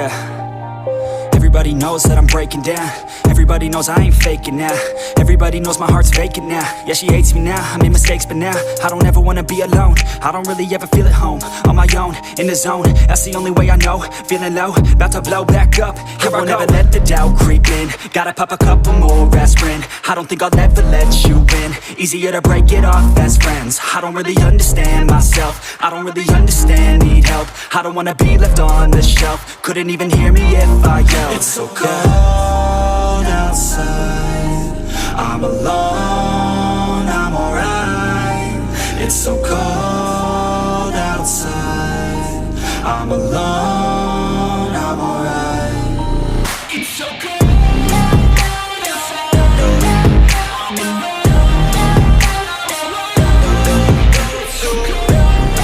Yeah. Everybody knows that I'm breaking down. Everybody knows I ain't faking now. Everybody knows my heart's vacant now. Yeah, she hates me now, I made mistakes but now I don't ever wanna be alone. I don't really ever feel at home. On my own, in the zone, that's the only way I know. Feeling low, about to blow back up. Here I won't ever let the doubt creep in. Gotta pop a couple more aspirin. I don't think I'll ever let you in. Easier to break it off as friends. I don't really understand myself. I don't really understand, need help. I don't wanna be left on the shelf. Couldn't even hear me if I yelled. It's so cold outside, I'm alone, I'm alright. It's so cold outside, I'm alone, I'm alright. It's so cold outside, I'm alone, it's so cold outside,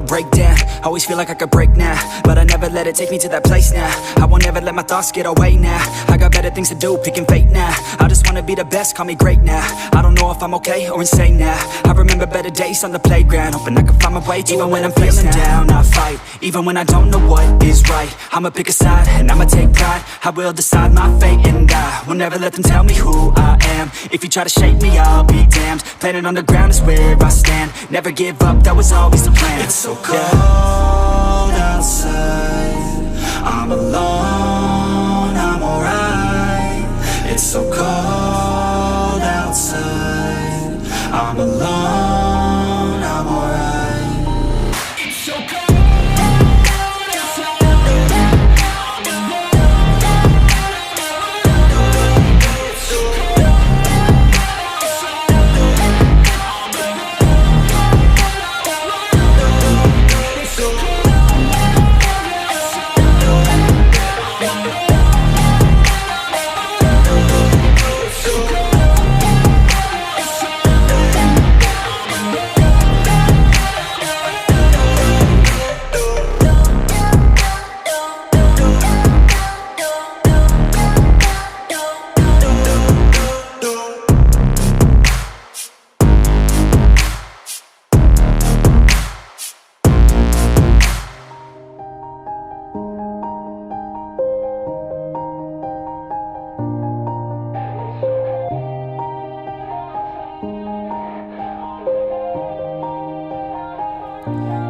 break down, always feel like I could break now, but I never let it take me to that place now. I won't ever let my thoughts get away now. I got better things to do, picking fate now. I just wanna be the best, call me great now. I don't know if I'm okay or insane now. I remember better days on the playground, hoping I can find my way to even when I'm feeling down, I fight. Even when I don't know what is right, I'ma pick a side and I'ma take pride. I will decide my fate and I will never let them tell me who I am. If you try to shake me, I'll be damned. Planet on the ground is where I stand. Never give up, that was always the plan. It's so cold outside, I'm alone, I'm alright. It's so cold outside, I'm alone, I'm alright. It's so cold outside, I'm alone, it's so cold outside, I'm alone, it's so cold.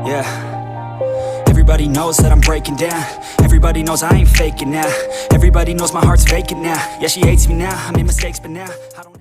Yeah. Everybody knows that I'm breaking down. Everybody knows I ain't faking now. Everybody knows my heart's vacant now. Yeah, she hates me now, I made mistakes but now I don't